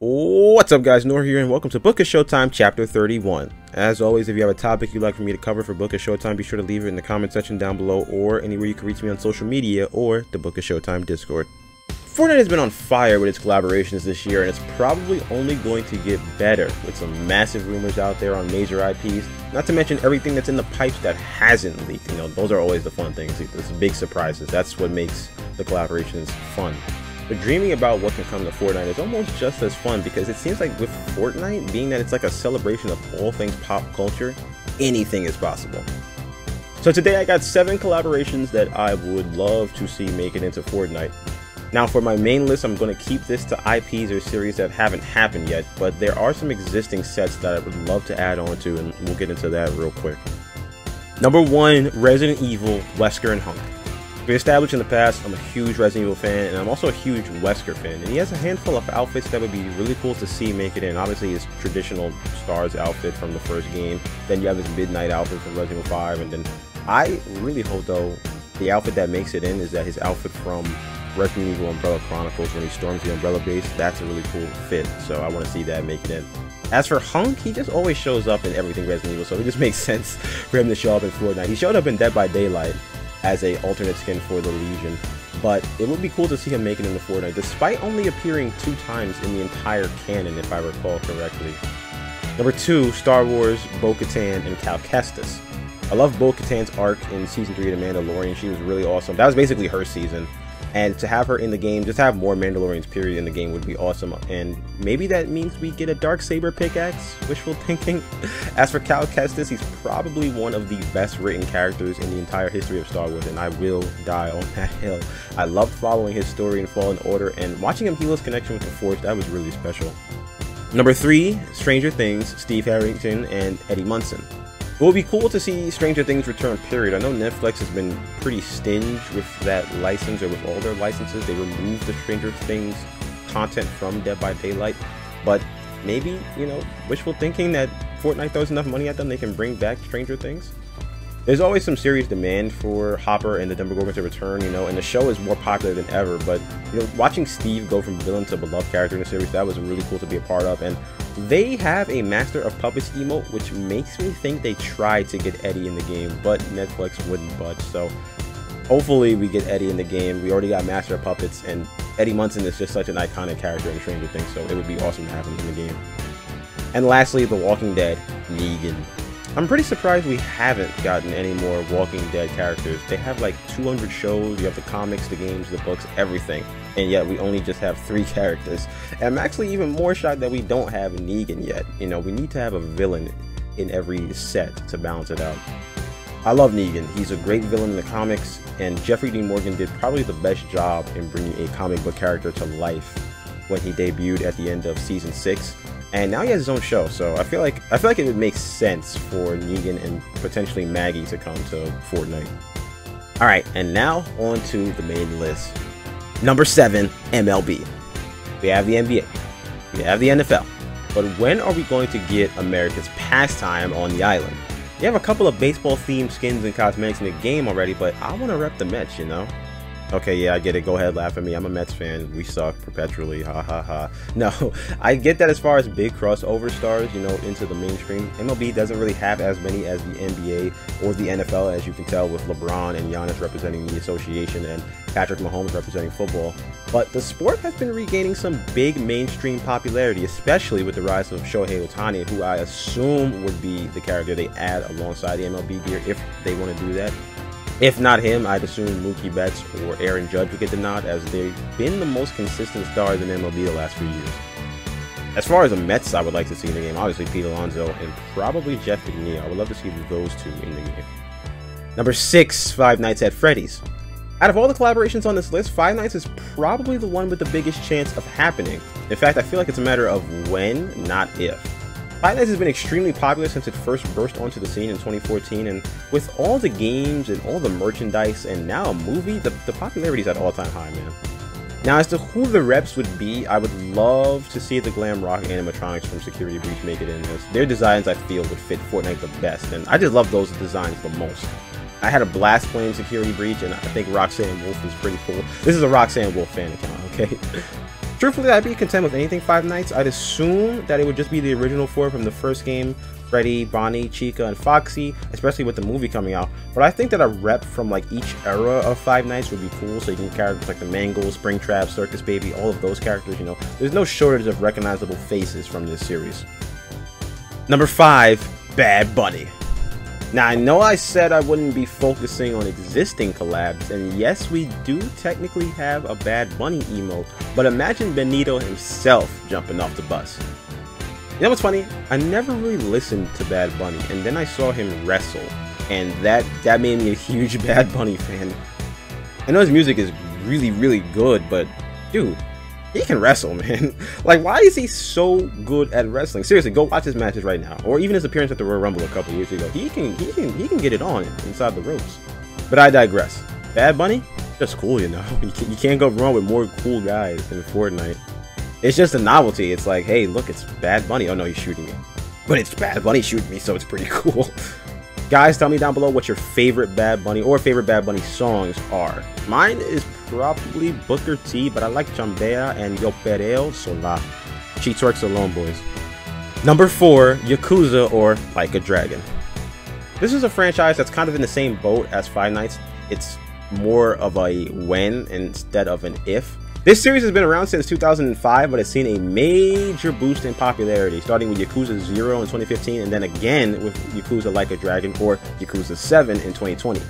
What's up guys, Noor here and welcome to Book of Showtime Chapter 31. As always, if you have a topic you'd like for me to cover for Book of Showtime, be sure to leave it in the comment section down below or anywhere you can reach me on social media or the Book of Showtime Discord. Fortnite has been on fire with its collaborations this year and it's probably only going to get better with some massive rumors out there on major IPs, not to mention everything that's in the pipes that hasn't leaked. You know, those are always the fun things, those big surprises. That's what makes the collaborations fun. But dreaming about what can come to Fortnite is almost just as fun because it seems like with Fortnite, being that it's like a celebration of all things pop culture, anything is possible. So today I got 7 collaborations that I would love to see make it into Fortnite. Now for my main list, I'm going to keep this to IPs or series that haven't happened yet, but there are some existing sets that I would love to add on to, and we'll get into that real quick. Number 1, Resident Evil, Wesker and Hunk. We established in the past, I'm a huge Resident Evil fan, and I'm also a huge Wesker fan, and he has a handful of outfits that would be really cool to see make it in. Obviously his traditional Stars outfit from the first game, then you have his Midnight outfit from Resident Evil 5, and then I really hope though the outfit that makes it in is that his outfit from Resident Evil Umbrella Chronicles when he storms the Umbrella base. That's a really cool fit, so I want to see that make it in. As for Hunk, he just always shows up in everything Resident Evil, so it just makes sense for him to show up in Fortnite. He showed up in Dead by Daylight as a alternate skin for the Legion, but it would be cool to see him make it into Fortnite, despite only appearing 2 times in the entire canon, if I recall correctly. Number 2, Star Wars, Bo-Katan, and Cal Kestis. I love Bo-Katan's arc in Season 3 of The Mandalorian. She was really awesome. That was basically her season. And to have her in the game, just have more Mandalorians period in the game would be awesome. And maybe that means we get a Darksaber pickaxe, wishful thinking. As for Cal Kestis, he's probably one of the best written characters in the entire history of Star Wars, and I will die on that hill. I loved following his story in Fallen Order, and watching him heal his connection with the Force, that was really special. Number 3, Stranger Things, Steve Harrington and Eddie Munson. It would be cool to see Stranger Things return, period. I know Netflix has been pretty stingy with that license, or with all their licenses. They removed the Stranger Things content from Dead by Daylight, but maybe, you know, wishful thinking that Fortnite throws enough money at them, they can bring back Stranger Things. There's always some serious demand for Hopper and the Demogorgon to return, you know, and the show is more popular than ever, but, you know, watching Steve go from villain to beloved character in the series, that was really cool to be a part of. And they have a Master of Puppets emote, which makes me think they tried to get Eddie in the game, but Netflix wouldn't budge. So hopefully we get Eddie in the game. We already got Master of Puppets, and Eddie Munson is just such an iconic character in Stranger Things, so it would be awesome to have him in the game. And lastly, The Walking Dead, Negan. I'm pretty surprised we haven't gotten any more Walking Dead characters. They have like 200 shows, you have the comics, the games, the books, everything. And yet we only just have 3 characters. And I'm actually even more shocked that we don't have Negan yet. You know, we need to have a villain in every set to balance it out. I love Negan. He's a great villain in the comics, and Jeffrey Dean Morgan did probably the best job in bringing a comic book character to life when he debuted at the end of Season 6. And now he has his own show, so I feel like it would make sense for Negan and potentially Maggie to come to Fortnite. Alright, and now on to the main list. Number 7, MLB. We have the NBA. We have the NFL. But when are we going to get America's pastime on the island? You have a couple of baseball-themed skins and cosmetics in the game already, but I want to rep the Mets, you know? Okay, yeah, I get it. Go ahead, laugh at me. I'm a Mets fan. We suck perpetually. Ha ha ha. No, I get that as far as big crossover stars, you know, into the mainstream. MLB doesn't really have as many as the NBA or the NFL, as you can tell with LeBron and Giannis representing the association and Patrick Mahomes representing football. But the sport has been regaining some big mainstream popularity, especially with the rise of Shohei Ohtani, who I assume would be the character they add alongside the MLB gear if they want to do that. If not him, I'd assume Mookie Betts or Aaron Judge would get the nod, as they've been the most consistent stars in MLB the last few years. As far as the Mets I would like to see in the game, obviously Pete Alonso and probably Jeff McNeil. I would love to see those 2 in the game. Number 6, Five Nights at Freddy's. Out of all the collaborations on this list, Five Nights is probably the one with the biggest chance of happening. In fact, I feel like it's a matter of when, not if. Five Nights has been extremely popular since it first burst onto the scene in 2014, and with all the games and all the merchandise and now a movie, the popularity is at all-time high, man. Now, as to who the reps would be, I would love to see the glam rock animatronics from Security Breach make it in this. Their designs, I feel, would fit Fortnite the best, and I just love those designs the most. I had a blast playing Security Breach, and I think Roxanne Wolf is pretty cool. This is a Roxanne Wolf fan account, okay? Truthfully, I'd be content with anything Five Nights. I'd assume that it would just be the original four from the first game: Freddy, Bonnie, Chica, and Foxy, especially with the movie coming out. But I think that a rep from like each era of Five Nights would be cool, so you can characters like the Mangle, Springtrap, Circus Baby, all of those characters, you know. There's no shortage of recognizable faces from this series. Number 5, Bad Bunny. Now, I know I said I wouldn't be focusing on existing collabs, and yes, we do technically have a Bad Bunny emote, but imagine Benito himself jumping off the bus. You know what's funny? I never really listened to Bad Bunny, and then I saw him wrestle, and that made me a huge Bad Bunny fan. I know his music is really, really good, but dude, he can wrestle, man. Like, why is he so good at wrestling? Seriously, go watch his matches right now, or even his appearance at the Royal Rumble a couple years ago. He can get it on inside the ropes. But I digress. Bad Bunny, just cool, you know. You can't go wrong with more cool guys than Fortnite. It's just a novelty. It's like, hey, look, it's Bad Bunny. Oh no, he's shooting me. But it's Bad Bunny shooting me, so it's pretty cool. Guys, tell me down below what your favorite Bad Bunny or favorite Bad Bunny songs are. Mine is probably Booker T, but I like Chambea and Yo Pereo Sola. She twerks alone, boys. Number 4, Yakuza or Like a Dragon. This is a franchise that's kind of in the same boat as Five Nights. It's more of a when instead of an if. This series has been around since 2005, but it's seen a major boost in popularity, starting with Yakuza 0 in 2015, and then again with Yakuza Like a Dragon or Yakuza 7 in 2020.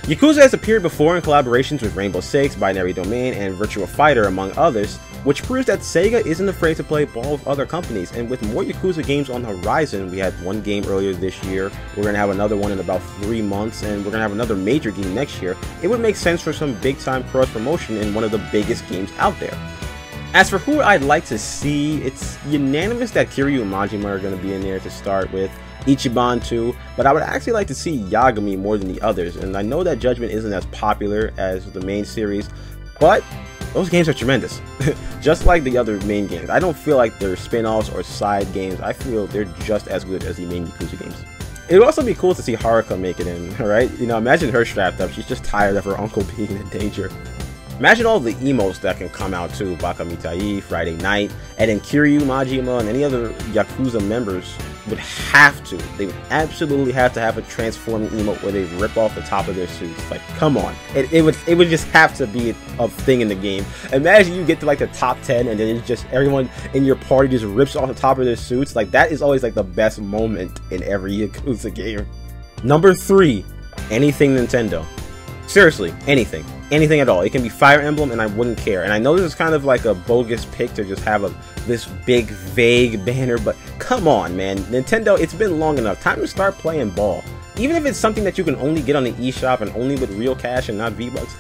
Yakuza has appeared before in collaborations with Rainbow Six, Binary Domain, and Virtua Fighter, among others, which proves that Sega isn't afraid to play ball with other companies. And with more Yakuza games on the horizon, we had one game earlier this year, we're going to have another one in about 3 months, and we're going to have another major game next year. It would make sense for some big-time cross-promotion in one of the biggest games out there. As for who I'd like to see, it's unanimous that Kiryu and Majima are going to be in there to start with. Ichiban too, but I would actually like to see Yagami more than the others, and I know that Judgment isn't as popular as the main series, but those games are tremendous. Just like the other main games. I don't feel like they're spin-offs or side games. I feel they're just as good as the main Yakuza games. It would also be cool to see Haruka make it in, alright? You know, imagine her strapped up. She's just tired of her uncle being in danger. Imagine all the emotes that can come out too. Baka Mitai, Friday Night, and then Kiryu, Majima, and any other Yakuza members would have to. They would absolutely have to have a transforming emote where they rip off the top of their suits. Like, come on. It would just have to be a thing in the game. Imagine you get to like the top 10 and then it's just everyone in your party just rips off the top of their suits. Like, that is always like the best moment in every Yakuza game. Number 3, anything Nintendo. Seriously, anything. Anything at all. It can be Fire Emblem and I wouldn't care. And I know this is kind of like a bogus pick to just have this big, vague banner, but come on, man. Nintendo, it's been long enough. Time to start playing ball. Even if it's something that you can only get on the eShop and only with real cash and not V-Bucks,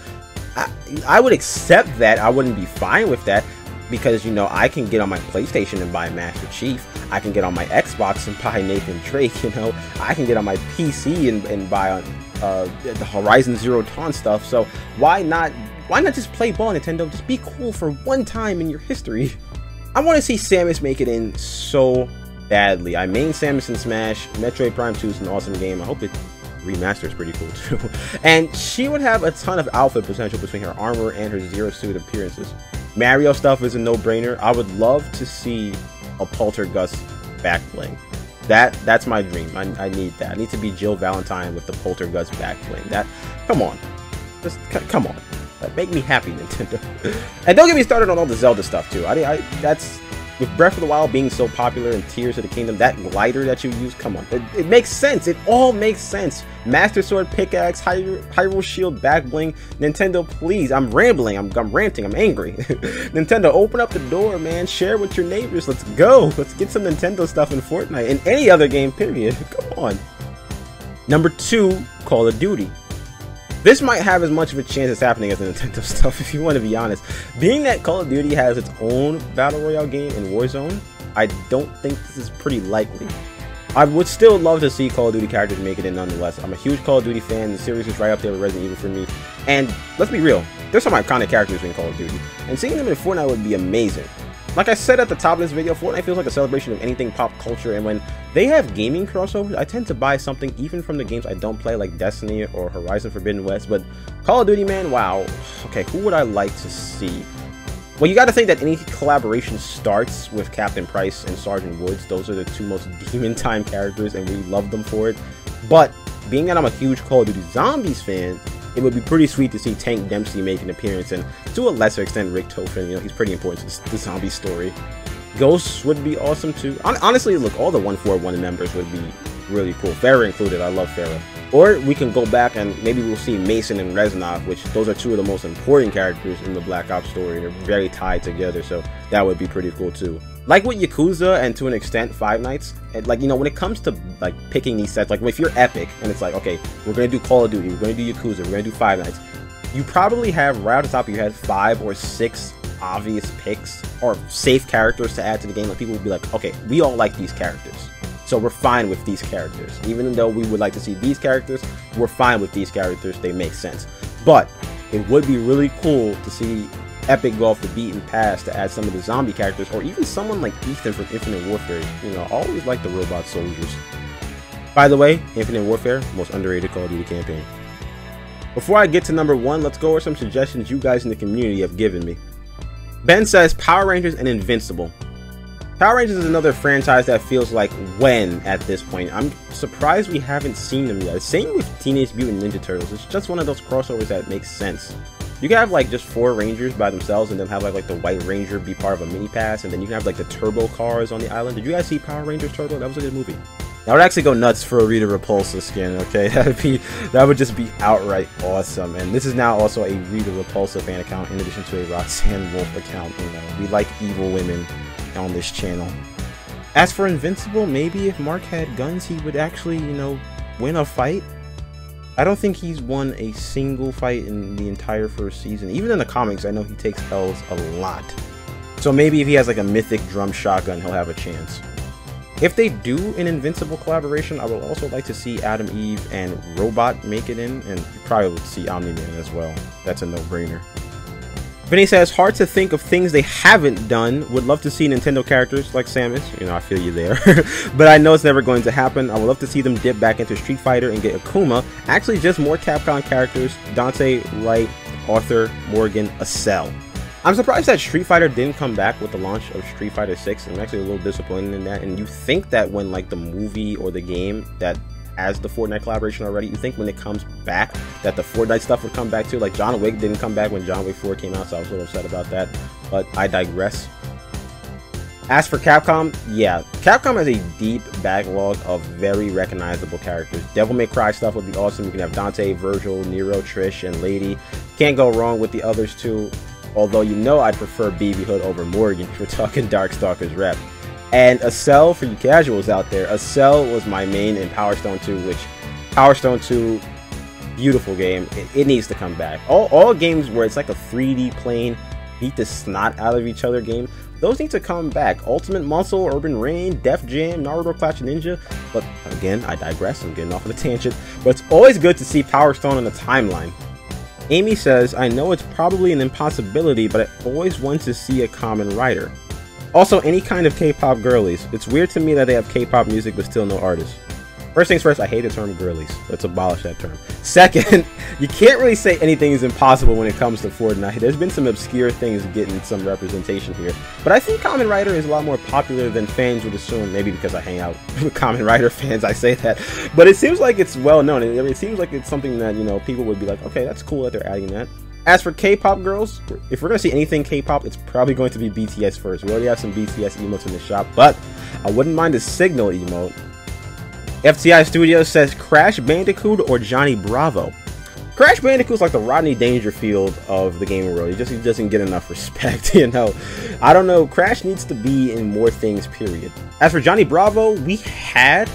I would accept that. I wouldn't be fine with that because, you know, I can get on my PlayStation and buy Master Chief. I can get on my Xbox and buy Nathan Drake, you know. I can get on my PC and buy the Horizon Zero Dawn stuff. So why not just play ball, Nintendo? Just be cool for one time in your history. I want to see Samus make it in so badly. I main Samus in Smash. Metroid Prime 2 is an awesome game. I hope it remaster is pretty cool too. And she would have a ton of outfit potential between her armor and her Zero Suit appearances. Mario stuff is a no-brainer. I would love to see a Poltergust back bling. That's my dream. I need that. I need to be Jill Valentine with the Poltergust back bling. Come on. Just come on. Make me happy, Nintendo. And don't get me started on all the Zelda stuff too. That's with Breath of the Wild being so popular and Tears of the Kingdom, that glider that you use, come on. It makes sense. It all makes sense. Master Sword, Pickaxe, Hyrule Shield, back bling. Nintendo, please. I'm rambling. I'm ranting. I'm angry. Nintendo, open up the door, man. Share with your neighbors. Let's go. Let's get some Nintendo stuff in Fortnite and any other game, period. Come on. Number 2, Call of Duty. This might have as much of a chance as happening as the Nintendo stuff, if you want to be honest. Being that Call of Duty has its own Battle Royale game in Warzone, I don't think this is pretty likely. I would still love to see Call of Duty characters make it in nonetheless. I'm a huge Call of Duty fan. The series is right up there with Resident Evil for me. And let's be real, there's some iconic characters in Call of Duty. And seeing them in Fortnite would be amazing. Like I said at the top of this video, Fortnite feels like a celebration of anything pop culture, and when they have gaming crossovers, I tend to buy something even from the games I don't play, like Destiny or Horizon Forbidden West. But Call of Duty, man, wow. Okay, who would I like to see? Well, you got to think that any collaboration starts with Captain Price and Sergeant Woods. Those are the two most demon time characters, and we love them for it. But being that I'm a huge Call of Duty Zombies fan, it would be pretty sweet to see Tank Dempsey make an appearance, and to a lesser extent Rick Tofin. You know, he's pretty important to the zombie story. Ghosts would be awesome too. Honestly, look, all the 141 members would be really cool. Farrah included. I love Farrah. Or we can go back and maybe we'll see Mason and Reznov, which those are two of the most important characters in the Black Ops story. They're very tied together, so that would be pretty cool too. Like with Yakuza and to an extent Five Nights, and like, you know, when it comes to like picking these sets, like if you're Epic and it's like, okay, we're gonna do Call of Duty, we're gonna do Yakuza, we're gonna do Five Nights, you probably have right off the top of your head 5 or 6 obvious picks or safe characters to add to the game. Like people would be like, okay, we all like these characters, so we're fine with these characters. Even though we would like to see these characters, we're fine with these characters. They make sense. But it would be really cool to see Epic go off the beaten path to add some of the zombie characters, or even someone like Ethan from Infinite Warfare. You know, I always like the robot soldiers. By the way, Infinite Warfare, most underrated Call of Duty campaign. Before I get to number 1, let's go over some suggestions you guys in the community have given me. Ben says Power Rangers and Invincible. Power Rangers is another franchise that feels like when at this point. I'm surprised we haven't seen them yet. Same with Teenage Mutant Ninja Turtles. It's just one of those crossovers that makes sense. You can have like just 4 Rangers by themselves and then have like the White Ranger be part of a mini pass, and then you can have like the turbo cars on the island. Did you guys see Power Rangers Turbo? That was a good movie. I would actually go nuts for a Rita Repulsa skin, okay? That would just be outright awesome. And this is now also a Rita Repulsa fan account in addition to a Roxanne Wolf account. You know, we like evil women on this channel. As for Invincible, maybe if Mark had guns, he would actually, you know, win a fight. I don't think he's won a single fight in the entire first season. Even in the comics, I know he takes L's a lot. So maybe if he has like a mythic drum shotgun, he'll have a chance. If they do an Invincible collaboration, I would also like to see Adam Eve and Robot make it in, and you probably would see Omni-Man as well. That's a no-brainer. Vinny says, hard to think of things they haven't done. Would love to see Nintendo characters like Samus. You know, I feel you there. But I know it's never going to happen. I would love to see them dip back into Street Fighter and get Akuma. Actually, just more Capcom characters. Dante, Wright, Arthur, Morgan, Acel. I'm surprised that Street Fighter didn't come back with the launch of Street Fighter 6. I'm actually a little disappointed in that. And you think that when like the movie or the game that has the Fortnite collaboration already, you think when it comes back that the Fortnite stuff would come back too. Like John Wick didn't come back when John Wick 4 came out, so I was a little upset about that. But I digress. As for Capcom, yeah, Capcom has a deep backlog of very recognizable characters. Devil May Cry stuff would be awesome. You can have Dante, Virgil, Nero, Trish, and Lady. Can't go wrong with the others too. Although, you know, I'd prefer BB Hood over Morgan if we're talking Darkstalkers rep. And Acel, for you casuals out there, Acel was my main in Power Stone 2, which Power Stone 2, beautiful game. It needs to come back. All games where it's like a 3D plane, beat the snot out of each other game, those need to come back. Ultimate Muscle, Urban Reign, Def Jam, Naruto Clash Ninja. But again, I digress. I'm getting off on a tangent. But it's always good to see Power Stone on the timeline. Amy says, I know it's probably an impossibility, but I always want to see a Kamen Rider. Also, any kind of K-pop girlies. It's weird to me that they have K-pop music but still no artists. First things first, I hate the term girlies. Let's abolish that term. Second, you can't really say anything is impossible when it comes to Fortnite. There's been some obscure things getting some representation here. But I think Kamen Rider is a lot more popular than fans would assume. Maybe because I hang out with Kamen Rider fans, I say that. But it seems like it's well known. It seems like it's something that, you know, people would be like, okay, that's cool that they're adding that. As for K-pop girls, if we're going to see anything K-pop, it's probably going to be BTS first. We already have some BTS emotes in the shop, but I wouldn't mind a Signal emote. FTI Studios says Crash Bandicoot or Johnny Bravo. Crash Bandicoot's like the Rodney Dangerfield of the gaming world. He just doesn't get enough respect, you know. I don't know. Crash needs to be in more things, period. As for Johnny Bravo, we had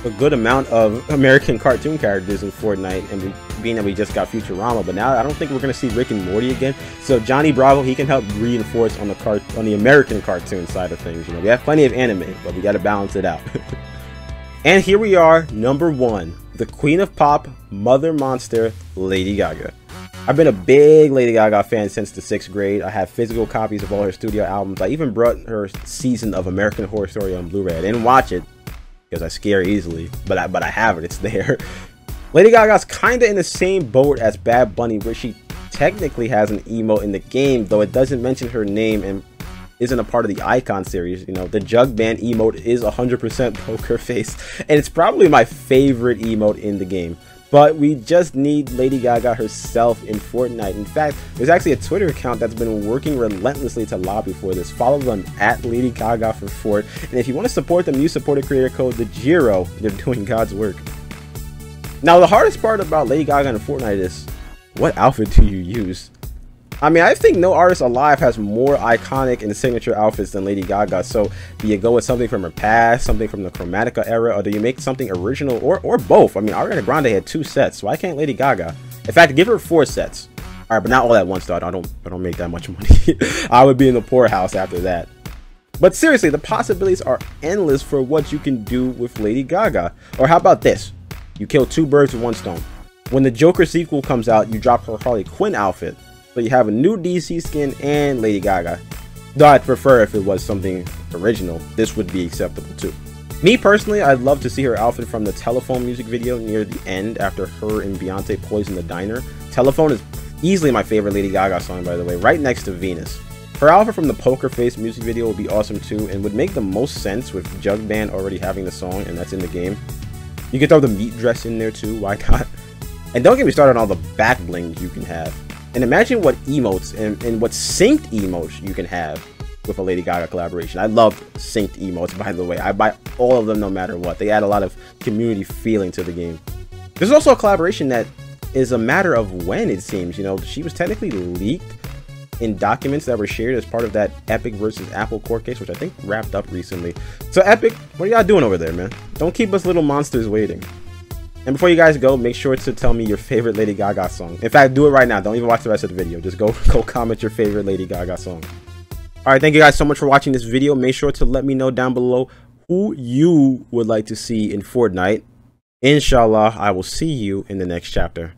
a good amount of American cartoon characters in Fortnite, and being that we just got Futurama, but now I don't think we're going to see Rick and Morty again. So Johnny Bravo, he can help reinforce on the American cartoon side of things. You know, we have plenty of anime, but we got to balance it out. And here we are, number 1, the Queen of Pop, Mother Monster, Lady Gaga. I've been a big Lady Gaga fan since the 6th grade. I have physical copies of all her studio albums. I even brought her season of American Horror Story on Blu-ray. I didn't watch it because I scare easily, but I have it. It's there. Lady Gaga's kind of in the same boat as Bad Bunny, where she technically has an emote in the game, though it doesn't mention her name and isn't a part of the icon series. You know, the jug band emote is 100% poker face, and it's probably my favorite emote in the game. But we just need Lady Gaga herself in Fortnite. In fact, there's actually a Twitter account that's been working relentlessly to lobby for this. Follow them at Lady Gaga for Fort. And if you want to support them, use supporter creator code the Giro. They're doing God's work. Now, the hardest part about Lady Gaga in Fortnite is, what outfit do you use? I mean, I think no artist alive has more iconic and signature outfits than Lady Gaga. So do you go with something from her past, something from the Chromatica era, or do you make something original, or both? I mean, Ariana Grande had 2 sets. Why can't Lady Gaga? In fact, give her 4 sets. All right, but not all at once, though. I don't make that much money. I would be in the poorhouse after that. But seriously, the possibilities are endless for what you can do with Lady Gaga. Or how about this? You kill 2 birds with 1 stone. When the Joker sequel comes out, you drop her Harley Quinn outfit. So you have a new DC skin and Lady Gaga. Though I'd prefer if it was something original. This would be acceptable too. Me personally, I'd love to see her outfit from the Telephone music video near the end after her and Beyonce poison the diner. Telephone is easily my favorite Lady Gaga song, by the way, right next to Venus. Her outfit from the Poker Face music video would be awesome too, and would make the most sense with Jug Band already having the song and that's in the game. You can throw the meat dress in there too, why not? And don't get me started on all the back blings you can have. And imagine what emotes and what synced emotes you can have with a Lady Gaga collaboration. I love synced emotes, by the way. I buy all of them no matter what. They add a lot of community feeling to the game. There's also a collaboration that is a matter of when, it seems. You know, she was technically leaked in documents that were shared as part of that Epic versus Apple court case, which I think wrapped up recently. So Epic, what are y'all doing over there, man? Don't keep us little monsters waiting. And before you guys go, make sure to tell me your favorite Lady Gaga song. In fact, do it right now. Don't even watch the rest of the video. Just go comment your favorite Lady Gaga song. Alright, thank you guys so much for watching this video. Make sure to let me know down below who you would like to see in Fortnite. Inshallah, I will see you in the next chapter.